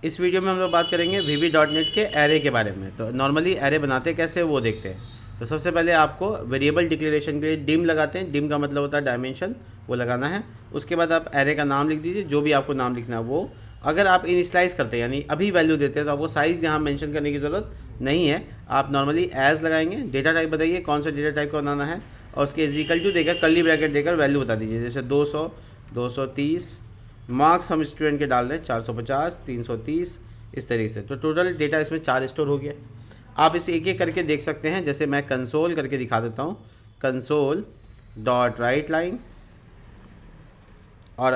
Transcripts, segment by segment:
इस वीडियो में हम लोग बात करेंगे VB.NET के एरे के बारे में। तो नॉर्मली एरे बनाते कैसे वो देखते हैं। तो सबसे पहले आपको वेरिएबल डिक्लेरेशन के लिए डिम लगाते हैं। डिम का मतलब होता है डायमेंशन, वो लगाना है। उसके बाद आप एरे का नाम लिख दीजिए, जो भी आपको नाम लिखना है वो। अगर आप इनिशियलाइज करते हैं यानी अभी वैल्यू देते हैं तो आपको साइज़ यहाँ मेंशन करने की ज़रूरत नहीं है। आप नॉर्मली एज लगाएंगे। डेटा टाइप बताइए कौन सा डेटा टाइप का बनाना है और उसके इक्वल टू देकर कर्ली ब्रैकेट देकर वैल्यू बता दीजिए। जैसे 200, 230 मार्क्स हम स्टूडेंट के डाल रहे हैं 450, 330 इस तरीके से। तो टोटल डेटा इसमें 4 स्टोर हो गया। आप इसे एक एक करके देख सकते हैं। जैसे मैं कंसोल करके दिखा देता हूँ, कंसोल डॉट राइट लाइन और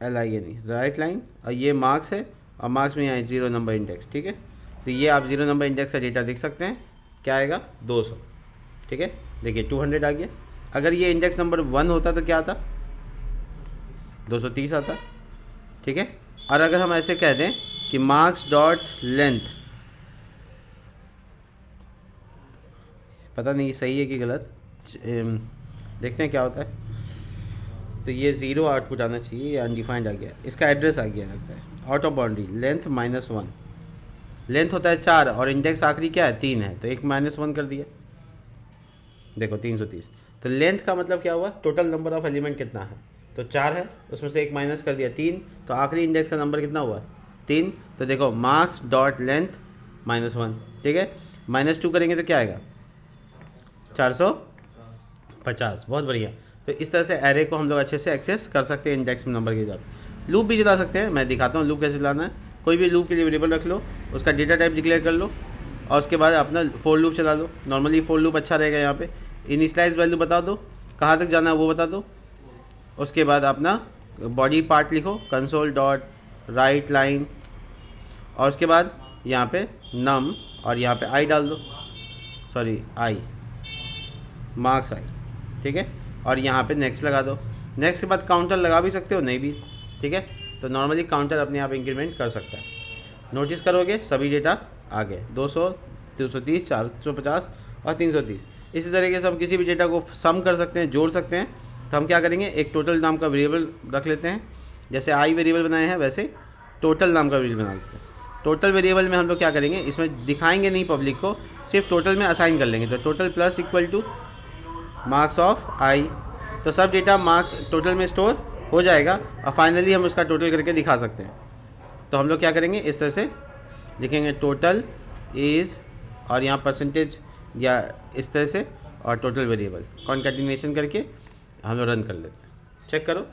राइट लाइन, और ये मार्क्स है और मार्क्स में यहाँ 0 नंबर इंडेक्स। ठीक है, तो ये आप 0 नंबर इंडेक्स का डेटा देख सकते हैं। क्या आएगा 200। ठीक है, देखिए 200 आ गया। अगर ये इंडेक्स नंबर 1 होता तो क्या आता, 230 आता। ठीक है, और अगर हम ऐसे कह दें कि मार्क्स डॉट लेंथ, पता नहीं सही है कि गलत, देखते हैं क्या होता है। तो ये 0 आउटपुट आना चाहिए, ये अनडिफाइंड आ गया। इसका एड्रेस आ गया लगता है, out of boundary length -1। Length होता है 4 और इंडेक्स आखिरी क्या है 3 है, तो एक -1 कर दिया। देखो 330। तो लेंथ का मतलब क्या हुआ, टोटल नंबर ऑफ एलिमेंट कितना है, तो 4 है, उसमें से एक माइनस कर दिया 3, तो आखिरी इंडेक्स का नंबर कितना हुआ 3। तो देखो मार्क्स डॉट लेंथ -1। ठीक है, -2 करेंगे तो क्या आएगा 450। बहुत बढ़िया। तो इस तरह से एरे को हम लोग अच्छे से एक्सेस कर सकते हैं इंडेक्स नंबर के साथ। लूप भी चला सकते हैं, मैं दिखाता हूँ लूप कैसे चलाना है। कोई भी लूप के लिए वेरिएबल रख लो, उसका डेटा टाइप डिक्लेयर कर लो और उसके बाद अपना फॉर लूप चला लो। नॉर्मली फॉर लूप अच्छा रहेगा। यहाँ पे इनिशियलाइज वैल्यू बता दो, कहाँ तक जाना है वो बता दो। उसके बाद अपना बॉडी पार्ट लिखो, कंसोल डॉट राइट लाइन, और उसके बाद यहाँ पे नम और यहाँ पे आई डाल दो, सॉरी आई, मार्क्स आई। ठीक है, और यहाँ पे नेक्स्ट लगा दो। नेक्स्ट के बाद काउंटर लगा भी सकते हो, नहीं भी। ठीक है, तो नॉर्मली काउंटर अपने आप इंक्रीमेंट कर सकता है। नोटिस करोगे सभी डेटा आ गए, 200, 230, 450 और 330। इसी तरीके से हम किसी भी डेटा को सम कर सकते हैं, जोड़ सकते हैं। तो हम क्या करेंगे, एक टोटल नाम का वेरिएबल रख लेते हैं। जैसे आई वेरिएबल बनाए हैं वैसे टोटल नाम का वेरिएबल बना लेते हैं। टोटल वेरिएबल में हम लोग क्या करेंगे, इसमें दिखाएंगे नहीं पब्लिक को, सिर्फ टोटल में असाइन कर लेंगे। तो total plus equal to marks of I, तो सब डेटा मार्क्स टोटल में स्टोर हो जाएगा और फाइनली हम उसका टोटल करके दिखा सकते हैं। तो हम लोग क्या करेंगे, इस तरह से लिखेंगे टोटल इज़, और यहाँ परसेंटेज या इस तरह से, और टोटल वेरिएबल कॉन्कैटिनेशन करके हम लोग रन कर लेते हैं। चेक करो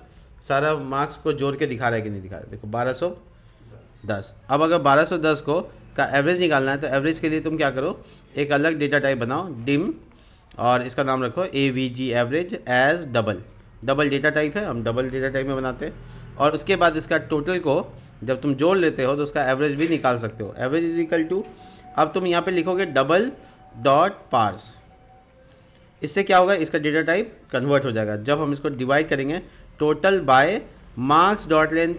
सारा मार्क्स को जोड़ के दिखा रहा है कि नहीं दिखा रहा है। देखो 1210। अब अगर 1210 को का एवरेज निकालना है तो एवरेज के लिए तुम क्या करो, एक अलग डेटा टाइप बनाओ डिम, और इसका नाम रखो AVG average age double data type है, हम डबल डेटा टाइप में बनाते हैं। और उसके बाद इसका टोटल को जब तुम जोड़ लेते हो तो उसका एवरेज भी निकाल सकते हो। एवरेज इज इक्वल टू, अब तुम यहाँ पे लिखोगे डबल डॉट पार्स। इससे क्या होगा, इसका डेटा टाइप कन्वर्ट हो जाएगा। जब हम इसको डिवाइड करेंगे total by marks dot length,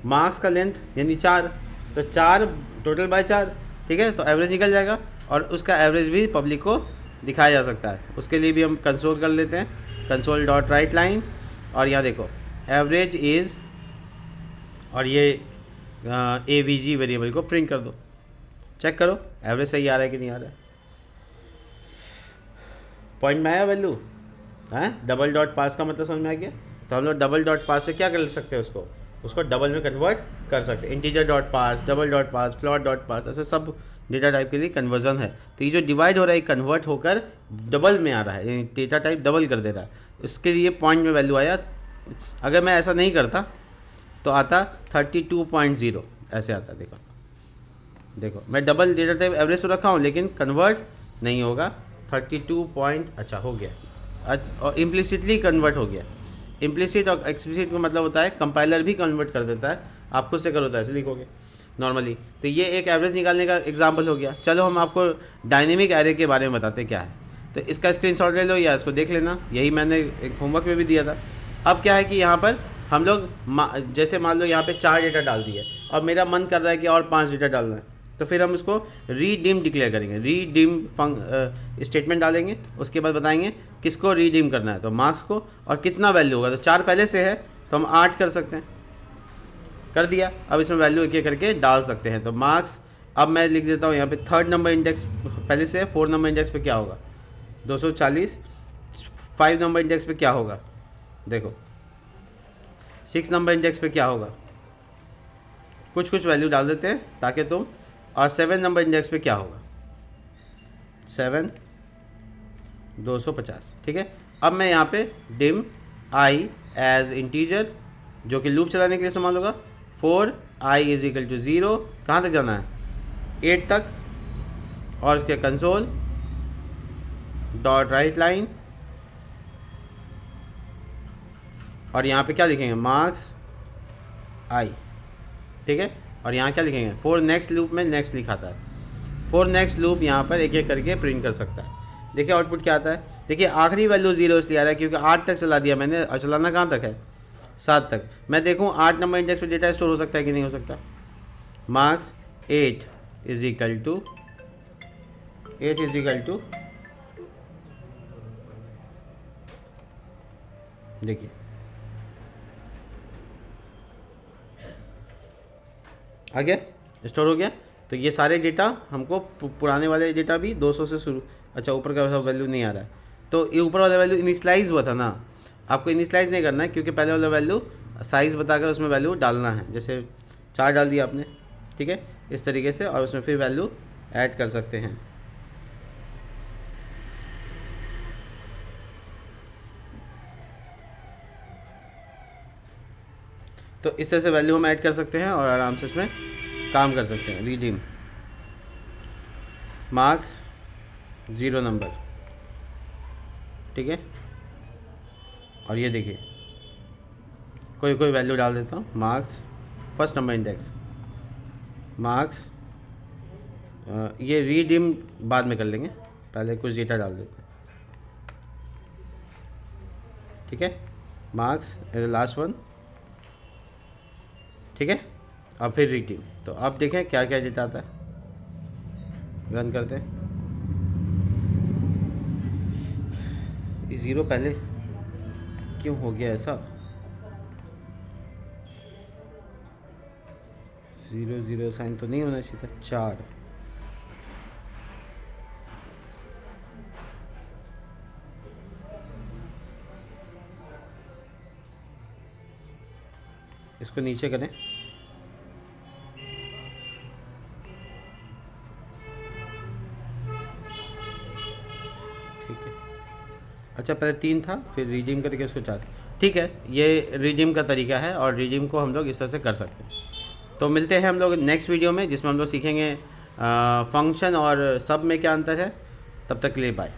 marks का लेंथ यानी 4, तो 4 टोटल बाय 4। ठीक है, तो एवरेज निकल जाएगा और उसका एवरेज भी पब्लिक को दिखाया जा सकता है। उसके लिए भी हम कंसोल कर लेते हैं, कंसोल डॉट राइट लाइन, और यहाँ देखो एवरेज इज़, और ये AVG वेरिएबल को प्रिंट कर दो। चेक करो एवरेज सही आ रहा है कि नहीं आ रहा है। पॉइंट में आया वैल्यू है। डबल डॉट पास का मतलब समझ में आ गया। तो हम लोग डबल डॉट पास से क्या कर सकते हैं, उसको डबल में कन्वर्ट कर सकते हैं। इंटीजर डॉट पास, डबल डॉट पास, फ्लोट डॉट पास, ऐसे सब डेटा टाइप के लिए कन्वर्जन है। तो ये जो डिवाइड हो रहा है कन्वर्ट होकर डबल में आ रहा है, यानी डेटा टाइप डबल कर दे रहा है। इसके लिए पॉइंट में वैल्यू आया। अगर मैं ऐसा नहीं करता तो आता 32.0 ऐसे आता। देखो मैं डबल डेटा टाइप एवरेज तो रखा हूँ लेकिन कन्वर्ट नहीं होगा। 32 पॉइंट अच्छा हो गया, और इम्प्लिसिटली कन्वर्ट हो गया। इम्प्लिसिट और एक्सप्लिसिट का मतलब होता है कंपाइलर भी कन्वर्ट कर देता है, आप खुद से करो तो ऐसे लिखोगे नॉर्मली। तो ये एक एवरेज निकालने का एग्जांपल हो गया। चलो हम आपको डायनेमिक एरे के बारे में बताते हैं क्या है। तो इसका स्क्रीनशॉट ले लो या इसको देख लेना, यही मैंने एक होमवर्क में भी दिया था। अब क्या है कि यहाँ पर हम लोग जैसे मान लो यहाँ पे 4 डेटा डाल दिए और मेरा मन कर रहा है कि और 5 डेटा डालना है, तो फिर हम इसको रीडीम डिक्लेयर करेंगे। रीडीम स्टेटमेंट डालेंगे, उसके बाद बताएंगे किसको रीडीम करना है, तो मार्क्स को, और कितना वैल्यू होगा। तो 4 पहले से है तो हम 8 कर सकते हैं। कर दिया। अब इसमें वैल्यू एक एक करके डाल सकते हैं। तो मार्क्स, अब मैं लिख देता हूँ यहाँ पे थर्ड नंबर इंडेक्स पहले से है, 4 नंबर इंडेक्स पे क्या होगा 240, 5 नंबर इंडेक्स पे क्या होगा देखो, 6 नंबर इंडेक्स पे क्या होगा, कुछ कुछ वैल्यू डाल देते हैं ताकि तुम, और 7 नंबर इंडेक्स पे क्या होगा 7 250। ठीक है, अब मैं यहाँ पे डिम आई एज इंटीजर जो कि लूप चलाने के लिए इस्तेमाल होगा, 4i इज इक्वल टू 0, कहाँ तक जाना है 8 तक, और इसके कंसोल डॉट राइट लाइन, और यहाँ पे क्या लिखेंगे मार्क्स आई। ठीक है, और यहाँ क्या लिखेंगे फॉर नेक्स्ट लूप में नेक्स्ट लिखा था, फॉर नेक्स्ट लूप यहाँ पर एक एक करके प्रिंट कर सकता है। देखिए आउटपुट क्या आता है, देखिए आखिरी वैल्यू 0 इसलिए आ रहा है क्योंकि 8 तक चला दिया मैंने, और चलाना कहाँ तक है 7 तक। मैं देखूँ 8 नंबर इंडेक्स पे डेटा स्टोर हो सकता है कि नहीं हो सकता। मार्क्स 8 इज इक्वल टू देखिए आ गया, स्टोर हो गया। तो ये सारे डेटा हमको पुराने वाले डेटा भी 200 से शुरू, अच्छा ऊपर का वैल्यू नहीं आ रहा है, तो ये ऊपर वाला वैल्यू इनिशलाइज हुआ था ना, आपको इनिशलाइज नहीं करना है क्योंकि पहले वाला वैल्यू साइज़ बताकर उसमें वैल्यू डालना है। जैसे 4 डाल दिया आपने, ठीक है, इस तरीके से, और उसमें फिर वैल्यू ऐड कर सकते हैं। तो इस तरह से वैल्यू हम ऐड कर सकते हैं और आराम से इसमें काम कर सकते हैं। रिडीम मार्क्स 0 नंबर, ठीक है, और ये देखिए कोई कोई वैल्यू डाल देता हूँ, marks first number index, marks ये रीडीम बाद में कर लेंगे, पहले कुछ डेटा डाल देते हैं। ठीक है, marks is the last one, ठीक है, और फिर रीडीम। तो अब देखें क्या क्या डेटा आता है, रन करते हैं। ये 0 पहले क्यों हो गया ऐसा, 0 साइन तो नहीं होना चाहिए था, 4, इसको नीचे करें, ठीक है, अच्छा पहले 3 था फिर रिडीम करके इसको 4, ठीक है, ये रिडीम का तरीका है और रिडीम को हम लोग इस तरह से कर सकते हैं। तो मिलते हैं हम लोग नेक्स्ट वीडियो में जिसमें हम लोग सीखेंगे फंक्शन और सब में क्या अंतर है। तब तक के लिए बाय।